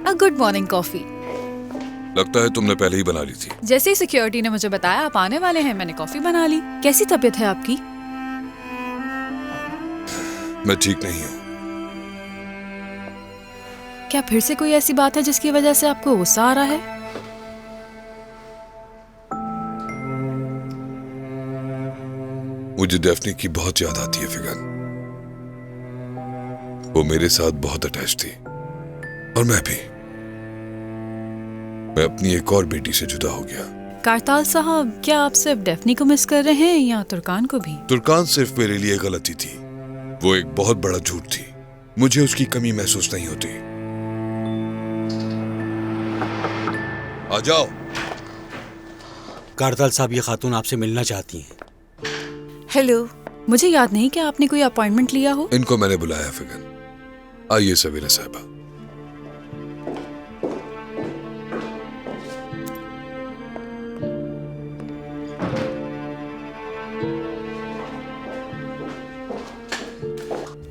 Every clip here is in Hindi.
A good morning coffee. लगता है तुमने पहले ही बना ली थी। जैसे ही सिक्योरिटी ने मुझे बताया आप आने वाले हैं, मैंने कॉफी बना ली। कैसी तबीयत है आपकी? मैं ठीक नहीं हूँ। क्या फिर से कोई ऐसी बात है जिसकी वजह से आपको गुस्सा आ रहा है? मुझे डेफ्नी की बहुत याद आती है फिगन। वो मेरे साथ बहुत अटैच थी और मैं भी। मैं अपनी एक और बेटी से जुदा हो गया। कारताल साहब, क्या आप सिर्फ डेफनी को मिस कर रहे हैं या तुर्कान को भी? तुर्कान सिर्फ मेरे लिए गलती थी। वो एक बहुत बड़ा झूठ थी। मुझे उसकी कमी महसूस नहीं होती। आ जाओ। कारताल साहब, ये खातून आपसे मिलना चाहती हैं। हेलो। मुझे याद नहीं कि आपने कोई अपॉइंटमेंट लिया हो। इनको मैंने बुलाया फिगन। आइए सवेरा साहबा।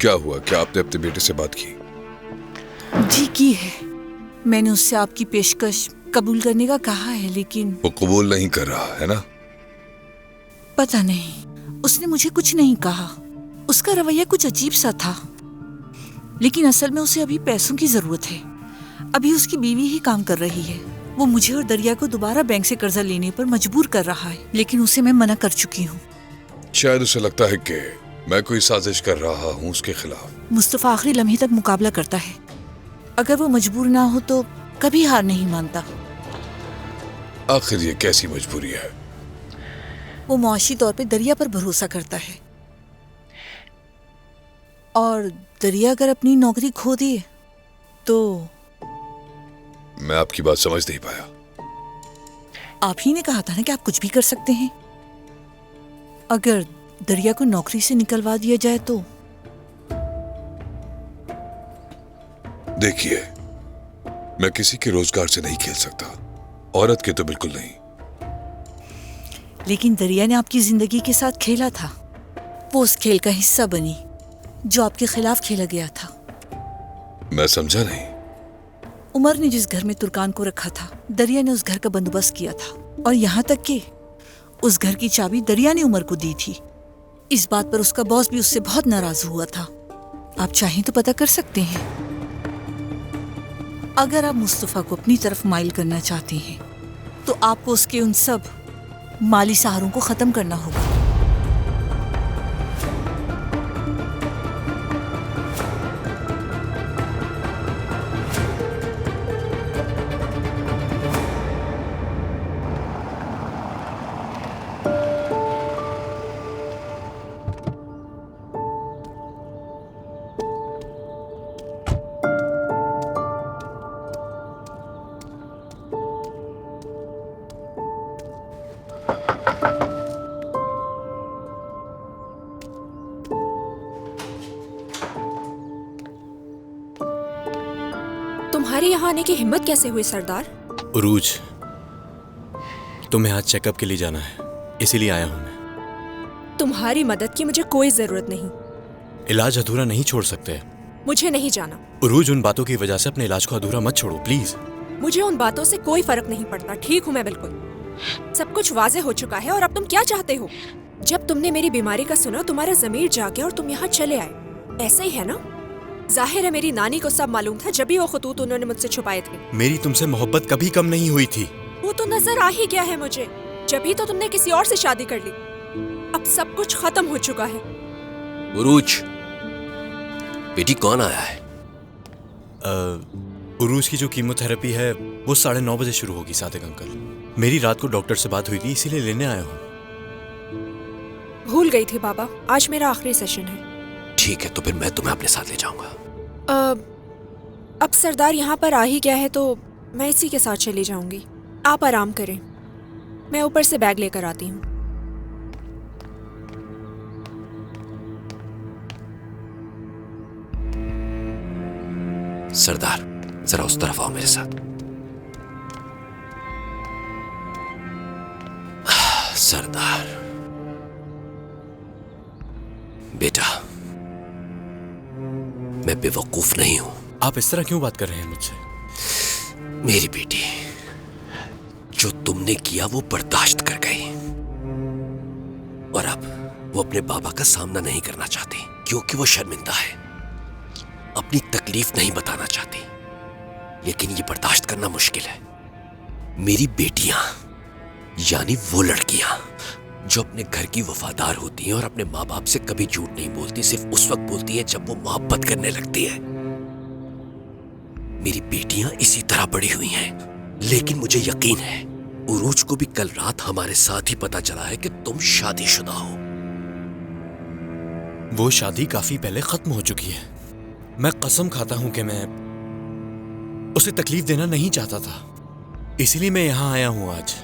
क्या हुआ? क्या आपने अपने बेटे से बात की? जी की है। मैंने उससे आपकी पेशकश कबूल करने का कहा है, लेकिन वो कबूल नहीं कर रहा है ना? पता नहीं, उसने मुझे कुछ नहीं कहा। उसका रवैया कुछ अजीब सा था। लेकिन असल में उसे अभी पैसों की जरूरत है। अभी उसकी बीवी ही काम कर रही है। वो मुझे और दरिया को दोबारा बैंक से कर्जा लेने पर मजबूर कर रहा है, लेकिन उसे मैं मना कर चुकी हूँ। शायद उसे लगता है कि मैं कोई साजिश कर रहा हूँ उसके खिलाफ। मुस्तफा आखिरी लम्हे तक मुकाबला करता है। अगर वो मजबूर ना हो तो कभी हार नहीं मानता। आखिर ये कैसी मजबूरी है? वो मुआशी तौर पे दरिया पर भरोसा करता है, और दरिया अगर अपनी नौकरी खो दी तो। मैं आपकी बात समझ नहीं पाया। आप ही ने कहा था ना कि आप कुछ भी कर सकते हैं। अगर दरिया को नौकरी से निकलवा दिया जाए तो। देखिए, मैं किसी के रोजगार से नहीं खेल सकता, औरत के तो बिल्कुल नहीं। लेकिन दरिया ने आपकी जिंदगी के साथ खेला था। वो उस खेल का हिस्सा बनी जो आपके खिलाफ खेला गया था। मैं समझा नहीं। उमर ने जिस घर में तुर्कान को रखा था, दरिया ने उस घर का बंदोबस्त किया था, और यहाँ तक कि उस घर की चाबी दरिया ने उमर को दी थी। इस बात पर उसका बॉस भी उससे बहुत नाराज हुआ था। आप चाहें तो पता कर सकते हैं। अगर आप मुस्तफा को अपनी तरफ माइल करना चाहते हैं तो आपको उसके उन सब माली सहारों को खत्म करना होगा। तुम्हारे यहाँ आने की हिम्मत कैसे हुई सरदार? उरूज, तुम्हें आज चेकअप के लिए जाना है, इसीलिए आया हूं मैं। तुम्हारी मदद की मुझे कोई जरूरत नहीं। इलाज अधूरा नहीं छोड़ सकते। मुझे नहीं जाना। उरूज, उन बातों की वजह से अपने इलाज को अधूरा मत छोड़ो प्लीज। मुझे उन बातों से कोई फर्क नहीं पड़ता। ठीक हूँ मैं बिल्कुल। सब कुछ वाजे हो चुका है, और अब तुम क्या चाहते हो? जब तुमने मेरी बीमारी का सुना, तुम्हारा ज़मीर जाग गया और तुम यहाँ चले आए। ऐसा ही है ना? जाहिर है मेरी नानी को सब मालूम था, जब भी वो खतूत उन्होंने मुझसे छुपाए थे। मेरी तुमसे मोहब्बत कभी कम नहीं हुई थी। वो तो नजर आ ही गया है मुझे। जब भी तो तुमने किसी और से शादी कर ली। अब सब कुछ खत्म हो चुका है। उरूज, बेटी कौन आया है? उरूज की जो कीमोथेरेपी है वो 9:30 बजे शुरू होगी सादिक अंकल। मेरी रात को डॉक्टर से बात हुई थी, इसीलिए लेने आया हूँ। भूल गई थी बाबा, आज मेरा आखिरी सेशन है। ठीक है, तो फिर मैं तुम्हें अपने साथ ले जाऊंगा। अब सरदार यहाँ पर आ ही गया है तो मैं इसी के साथ चली जाऊंगी। आप आराम करें, मैं ऊपर से बैग लेकर आती हूँ। सरदार, जरा उस तरफ आओ मेरे साथ। सरदार बेटा, मैं बेवकूफ नहीं हूं। आप इस तरह क्यों बात कर रहे हैं मुझसे? मेरी बेटी, जो तुमने किया वो बर्दाश्त कर गई, और अब वो अपने बाबा का सामना नहीं करना चाहती क्योंकि वो शर्मिंदा है, अपनी तकलीफ नहीं बताना चाहती। लेकिन ये बर्दाश्त करना मुश्किल है। मेरी बेटियां, यानी वो लड़कियां जो अपने घर की वफादार होती हैं और अपने माँ बाप से कभी झूठ नहीं बोलती, सिर्फ उस वक्त बोलती हैं जब वो मोहब्बत करने लगती है। मेरी बेटियां इसी तरह बड़ी हुई हैं। लेकिन मुझे यकीन है उरूज को भी कल रात हमारे साथ ही पता चला है कि तुम शादीशुदा हो। वो शादी काफी पहले खत्म हो चुकी है। मैं कसम खाता हूं कि मैं उसे तकलीफ देना नहीं चाहता था, इसीलिए मैं यहां आया हूं आज।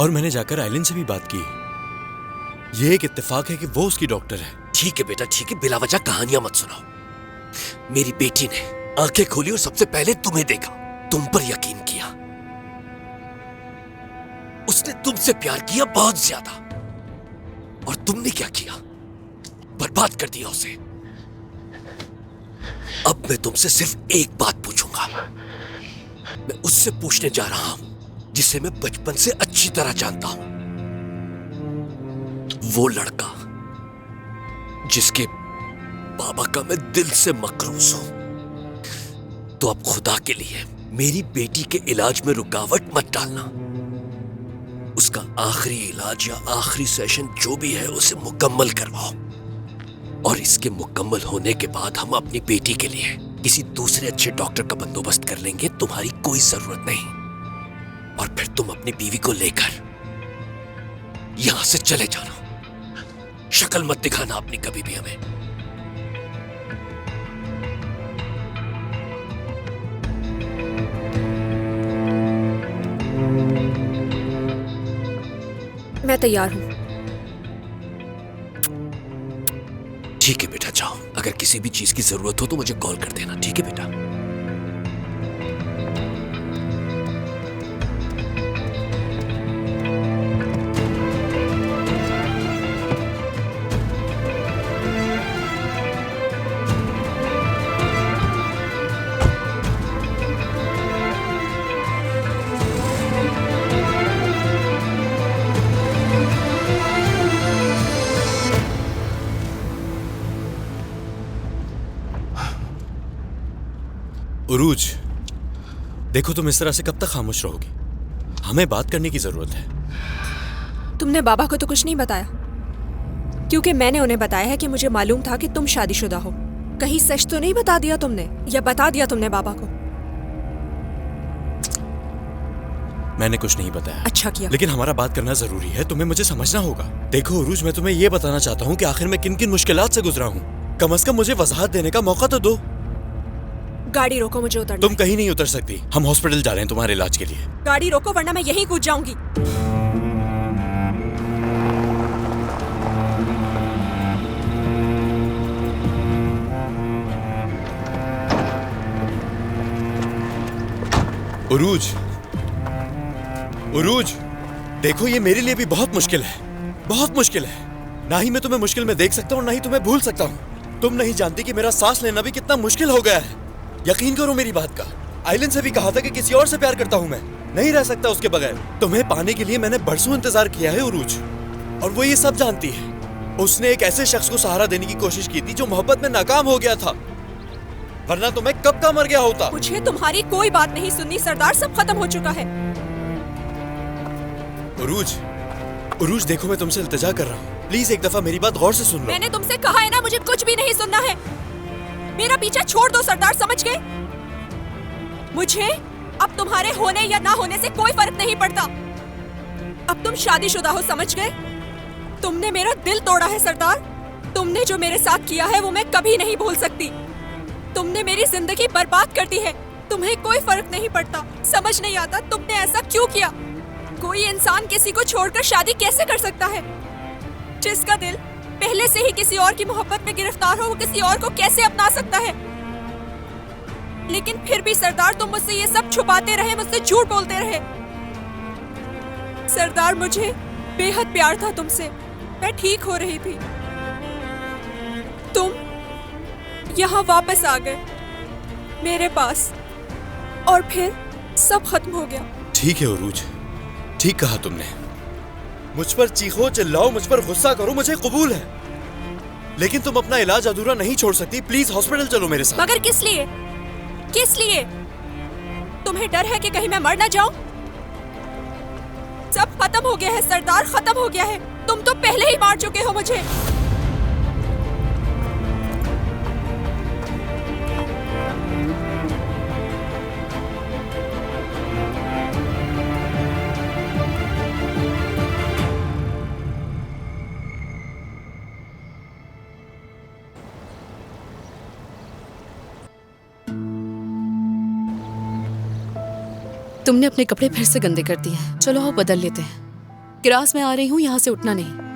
और मैंने जाकर आइलिन से भी बात की। ये एक इत्तेफाक है कि वो उसकी डॉक्टर है। ठीक है बेटा, ठीक है, बिला वजह कहानियां मत सुनाओ। मेरी बेटी ने आंखें खोली और सबसे पहले तुम्हें देखा, तुम पर यकीन किया। उसने तुमसे प्यार किया बहुत ज्यादा, और तुमने क्या किया? बर्बाद कर दिया उसे। अब मैं तुमसे सिर्फ एक बात पूछूंगा। मैं उससे पूछने जा रहा हूं जिसे मैं बचपन से अच्छी तरह जानता हूं। वो लड़का जिसके बाबा का मैं दिल से मकरूज हूं। तो अब खुदा के लिए मेरी बेटी के इलाज में रुकावट मत डालना। उसका आखिरी इलाज या आखिरी सेशन जो भी है उसे मुकम्मल करवाओ, और इसके मुकम्मल होने के बाद हम अपनी बेटी के लिए किसी दूसरे अच्छे डॉक्टर का बंदोबस्त कर लेंगे। तुम्हारी कोई जरूरत नहीं। और फिर तुम अपनी बीवी को लेकर यहां से चले जाना। शक्ल मत दिखाना अपनी कभी भी हमें। मैं तैयार हूं। ठीक है बेटा, जाओ। अगर किसी भी चीज की जरूरत हो तो मुझे कॉल कर देना। ठीक है बेटा? उरूज, देखो तुम इस तरह से कब तक खामोश रहोगी? हमें बात करने की जरूरत है। तुमने बाबा को तो कुछ नहीं बताया, क्योंकि मैंने उन्हें बताया है कि मुझे मालूम था कि तुम शादीशुदा हो। कहीं सच तो नहीं बता दिया तुमने, या बता दिया तुमने बाबा को? मैंने कुछ नहीं बताया। अच्छा किया। लेकिन हमारा बात करना जरूरी है, तुम्हें मुझे समझना होगा। देखो उरूज, मैं तुम्हें ये बताना चाहता हूँ कि आखिर मैं किन किन मुश्किलात से गुजरा हूँ। कम से कम मुझे वजाहत देने का मौका तो दो। गाड़ी रोको, मुझे उतरना तुम है। कहीं नहीं उतर सकती। हम हॉस्पिटल जा रहे हैं तुम्हारे इलाज के लिए। गाड़ी रोको वरना मैं यहीं कूद जाऊंगी। उरूज, उरूज, देखो ये मेरे लिए भी बहुत मुश्किल है, बहुत मुश्किल है। ना ही मैं तुम्हें मुश्किल में देख सकता हूँ, ना ही तुम्हें भूल सकता हूँ। तुम नहीं जानती कि मेरा सांस लेना भी कितना मुश्किल हो गया है। यकीन करो मेरी बात का। आइलिन से भी कहा था कि किसी और से प्यार करता हूँ मैं, नहीं रह सकता उसके बगैर। तुम्हें पाने के लिए मैंने बरसों इंतजार किया है उरूज, और वो ये सब जानती है। उसने एक ऐसे शख्स को सहारा देने की कोशिश की थी जो मोहब्बत में नाकाम हो गया था, वरना तो मैं कब का मर गया होता। मुझे तुम्हारी कोई बात नहीं सुननी सरदार, सब खत्म हो चुका है। उरूज, उरूज देखो मैं तुमसे इल्तिजा कर रहा हूँ, प्लीज एक दफा मेरी बात गौर से सुन लो। मैंने तुमसे कहा है ना, मुझे कुछ भी नहीं सुनना है। मेरा पीछा छोड़ दो सरदार, समझ गए? मुझे अब तुम्हारे होने या ना होने से कोई फर्क नहीं पड़ता। अब तुम शादीशुदा हो, समझ गए? तुमने मेरा दिल तोड़ा है सरदार। तुमने जो मेरे साथ किया है वो मैं कभी नहीं भूल सकती। तुमने मेरी जिंदगी बर्बाद कर दी है। तुम्हें कोई फर्क नहीं पड़ता। समझ नहीं आता तुमने ऐसा क्यों किया। कोई इंसान किसी को छोड़कर शादी कैसे कर सकता है? जिसका दिल पहले से ही किसी और की मोहब्बत में गिरफ्तार हो, वो किसी और को कैसे अपना सकता है? लेकिन फिर भी सरदार, तुम मुझसे ये सब छुपाते रहे, मुझसे झूठ बोलते रहे। सरदार, मुझे बेहद प्यार था तुमसे। मैं ठीक हो रही थी, तुम यहाँ वापस आ गए मेरे पास, और फिर सब खत्म हो गया। ठीक है उरूज, ठीक कहा तुमने। मुझ पर चीखो चिल्लाओ, मुझ पर गुस्सा करो, मुझे कबूल है, लेकिन तुम अपना इलाज अधूरा नहीं छोड़ सकती। प्लीज हॉस्पिटल चलो मेरे साथ। मगर किस लिए? किस लिए? तुम्हें डर है कि कहीं मैं मर ना जाऊं? सब खत्म हो गया है सरदार, खत्म हो गया है। तुम तो पहले ही मार चुके हो मुझे। तुमने अपने कपड़े फिर से गंदे कर दिए हैं। चलो आओ बदल लेते हैं। क्लास में आ रही हूँ, यहाँ से उठना नहीं।